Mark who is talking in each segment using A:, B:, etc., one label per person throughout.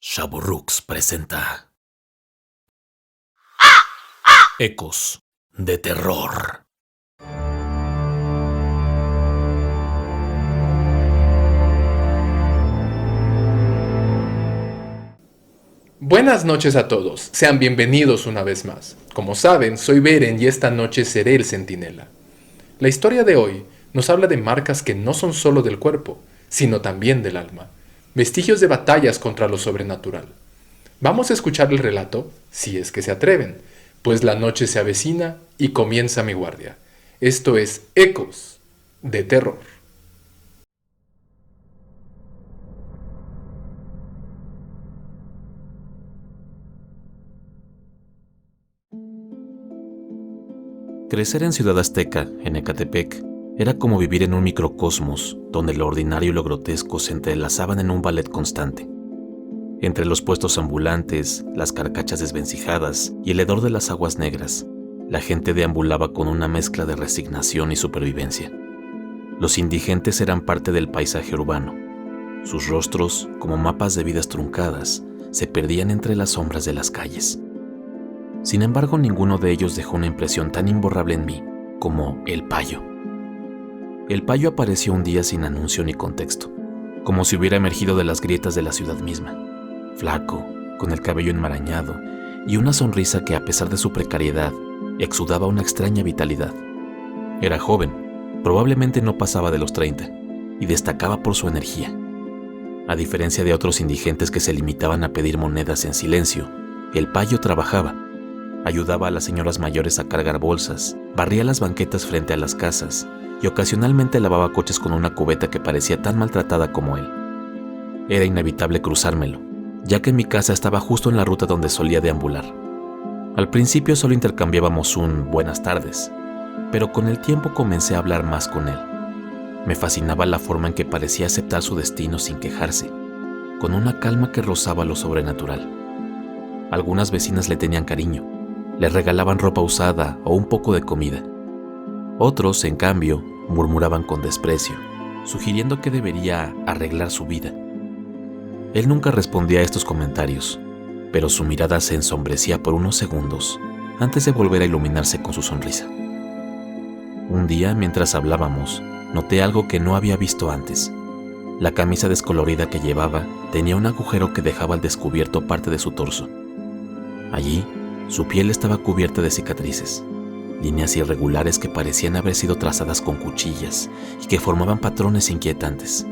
A: Shaburrux presenta Ecos de Terror.
B: Buenas noches a todos, sean bienvenidos una vez más. Como saben, soy Beren y esta noche seré el centinela. La historia de hoy nos habla de marcas que no son solo del cuerpo, sino también del alma, vestigios de batallas contra lo sobrenatural. Vamos a escuchar el relato, si es que se atreven, pues la noche se avecina y comienza mi guardia. Esto es Ecos de Terror.
A: Crecer en Ciudad Azteca, en Ecatepec, era como vivir en un microcosmos donde lo ordinario y lo grotesco se entrelazaban en un ballet constante. Entre los puestos ambulantes, las carcachas desvencijadas y el hedor de las aguas negras, la gente deambulaba con una mezcla de resignación y supervivencia. Los indigentes eran parte del paisaje urbano. Sus rostros, como mapas de vidas truncadas, se perdían entre las sombras de las calles. Sin embargo, ninguno de ellos dejó una impresión tan imborrable en mí como el Payo. El Payo apareció un día sin anuncio ni contexto, como si hubiera emergido de las grietas de la ciudad misma. Flaco, con el cabello enmarañado y una sonrisa que, a pesar de su precariedad, exudaba una extraña vitalidad. Era joven, probablemente no pasaba de los 30, y destacaba por su energía. A diferencia de otros indigentes que se limitaban a pedir monedas en silencio, el Payo trabajaba. Ayudaba a las señoras mayores a cargar bolsas, barría las banquetas frente a las casas y ocasionalmente lavaba coches con una cubeta que parecía tan maltratada como él. Era inevitable cruzármelo, ya que mi casa estaba justo en la ruta donde solía deambular. Al principio solo intercambiábamos un buenas tardes, pero con el tiempo comencé a hablar más con él. Me fascinaba la forma en que parecía aceptar su destino sin quejarse, con una calma que rozaba lo sobrenatural. Algunas vecinas le tenían cariño, le regalaban ropa usada o un poco de comida. Otros, en cambio, murmuraban con desprecio, sugiriendo que debería arreglar su vida. Él nunca respondía a estos comentarios, pero su mirada se ensombrecía por unos segundos antes de volver a iluminarse con su sonrisa. Un día, mientras hablábamos, noté algo que no había visto antes. La camisa descolorida que llevaba tenía un agujero que dejaba al descubierto parte de su torso. Allí, su piel estaba cubierta de cicatrices, líneas irregulares que parecían haber sido trazadas con cuchillas y que formaban patrones inquietantes.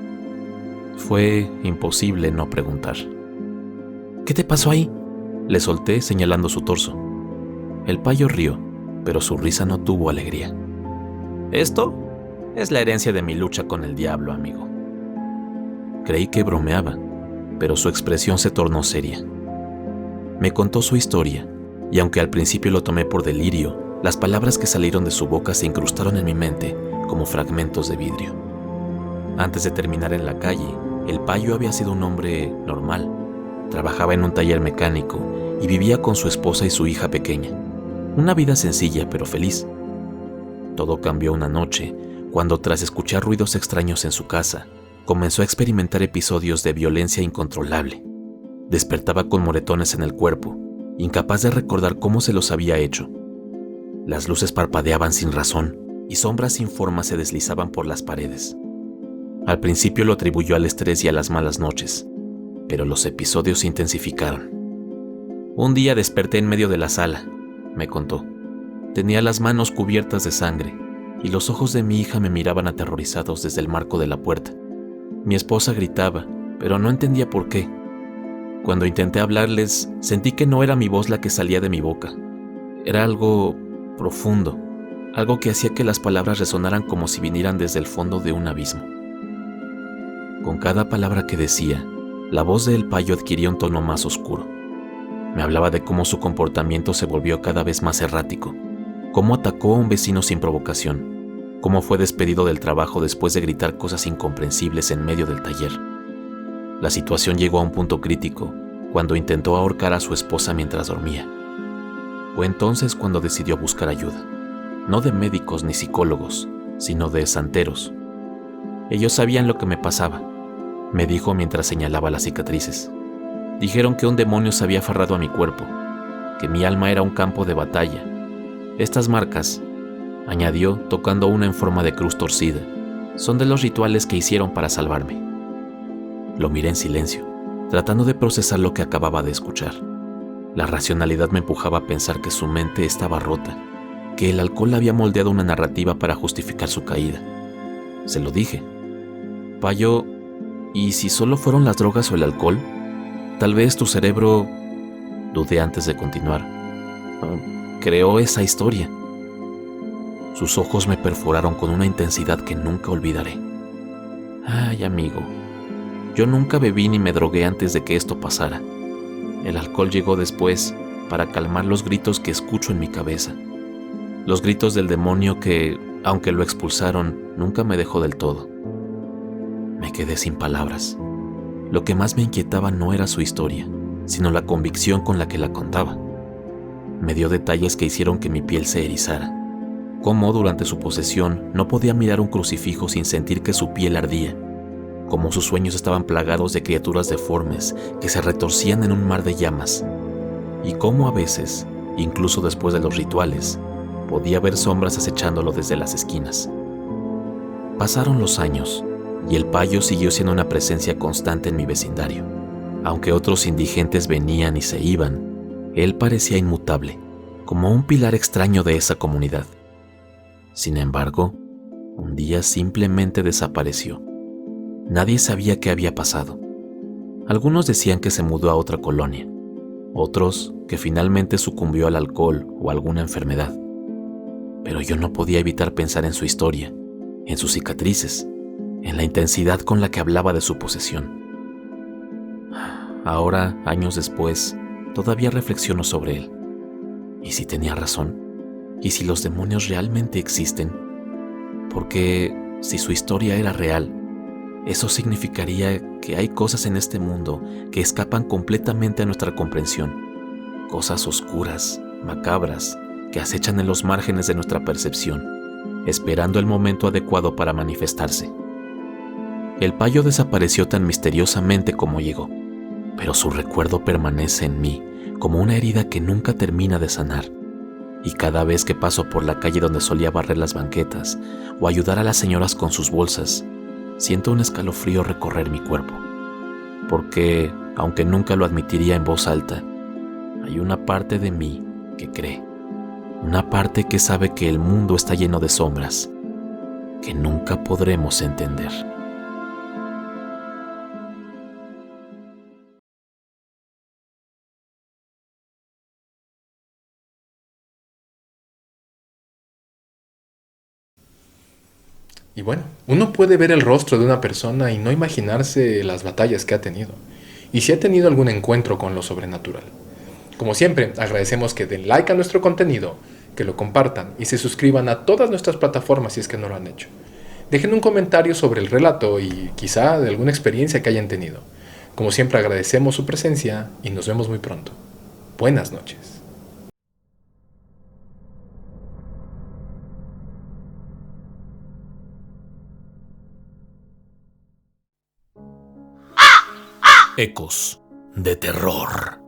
A: Fue imposible no preguntar. ¿Qué te pasó ahí?, le solté señalando su torso. El Payo rió, pero su risa no tuvo alegría. Esto es la herencia de mi lucha con el diablo, amigo. Creí que bromeaba, pero su expresión se tornó seria. Me contó su historia, y aunque al principio lo tomé por delirio, las palabras que salieron de su boca se incrustaron en mi mente como fragmentos de vidrio. Antes de terminar en la calle, el Payo había sido un hombre normal. Trabajaba en un taller mecánico y vivía con su esposa y su hija pequeña. Una vida sencilla pero feliz. Todo cambió una noche cuando, tras escuchar ruidos extraños en su casa, comenzó a experimentar episodios de violencia incontrolable. Despertaba con moretones en el cuerpo, incapaz de recordar cómo se los había hecho. Las luces parpadeaban sin razón y sombras sin forma se deslizaban por las paredes. Al principio lo atribuyó al estrés y a las malas noches, pero los episodios se intensificaron. Un día desperté en medio de la sala, me contó. Tenía las manos cubiertas de sangre y los ojos de mi hija me miraban aterrorizados desde el marco de la puerta. Mi esposa gritaba, pero no entendía por qué. Cuando intenté hablarles, sentí que no era mi voz la que salía de mi boca. Era algo profundo, algo que hacía que las palabras resonaran como si vinieran desde el fondo de un abismo. Con cada palabra que decía, la voz de El Payo adquiría un tono más oscuro. Me hablaba de cómo su comportamiento se volvió cada vez más errático, cómo atacó a un vecino sin provocación, cómo fue despedido del trabajo después de gritar cosas incomprensibles en medio del taller. La situación llegó a un punto crítico cuando intentó ahorcar a su esposa mientras dormía. Fue entonces cuando decidió buscar ayuda, no de médicos ni psicólogos, sino de santeros. Ellos sabían lo que me pasaba, me dijo mientras señalaba las cicatrices. Dijeron que un demonio se había aferrado a mi cuerpo, que mi alma era un campo de batalla. Estas marcas, añadió tocando una en forma de cruz torcida, son de los rituales que hicieron para salvarme. Lo miré en silencio, tratando de procesar lo que acababa de escuchar. La racionalidad me empujaba a pensar que su mente estaba rota, que el alcohol había moldeado una narrativa para justificar su caída. Se lo dije. Payo, ¿y si solo fueron las drogas o el alcohol? Tal vez tu cerebro... Dudé antes de continuar. Creó esa historia. Sus ojos me perforaron con una intensidad que nunca olvidaré. Ay, amigo, yo nunca bebí ni me drogué antes de que esto pasara. El alcohol llegó después para calmar los gritos que escucho en mi cabeza. Los gritos del demonio que, aunque lo expulsaron, nunca me dejó del todo. Me quedé sin palabras. Lo que más me inquietaba no era su historia, sino la convicción con la que la contaba. Me dio detalles que hicieron que mi piel se erizara. Cómo durante su posesión no podía mirar un crucifijo sin sentir que su piel ardía. Cómo sus sueños estaban plagados de criaturas deformes que se retorcían en un mar de llamas. Y cómo a veces, incluso después de los rituales, podía ver sombras acechándolo desde las esquinas. Pasaron los años y el payo siguió siendo una presencia constante en mi vecindario. Aunque otros indigentes venían y se iban, él parecía inmutable, como un pilar extraño de esa comunidad. Sin embargo, un día simplemente desapareció. Nadie sabía qué había pasado. Algunos decían que se mudó a otra colonia, otros que finalmente sucumbió al alcohol o alguna enfermedad. Pero yo no podía evitar pensar en su historia, en sus cicatrices, en la intensidad con la que hablaba de su posesión. Ahora, años después, todavía reflexiono sobre él. ¿Y si tenía razón? ¿Y si los demonios realmente existen? Porque si su historia era real, eso significaría que hay cosas en este mundo que escapan completamente a nuestra comprensión. Cosas oscuras, macabras, que acechan en los márgenes de nuestra percepción, esperando el momento adecuado para manifestarse. El payo desapareció tan misteriosamente como llegó, pero su recuerdo permanece en mí como una herida que nunca termina de sanar. Y cada vez que paso por la calle donde solía barrer las banquetas o ayudar a las señoras con sus bolsas, siento un escalofrío recorrer mi cuerpo. Porque, aunque nunca lo admitiría en voz alta, hay una parte de mí que cree. Una parte que sabe que el mundo está lleno de sombras que nunca podremos entender.
B: Y bueno, uno puede ver el rostro de una persona y no imaginarse las batallas que ha tenido, y si ha tenido algún encuentro con lo sobrenatural. Como siempre, agradecemos que den like a nuestro contenido, que lo compartan y se suscriban a todas nuestras plataformas si es que no lo han hecho. Dejen un comentario sobre el relato y quizá de alguna experiencia que hayan tenido. Como siempre, agradecemos su presencia y nos vemos muy pronto. Buenas noches.
A: Ecos de terror.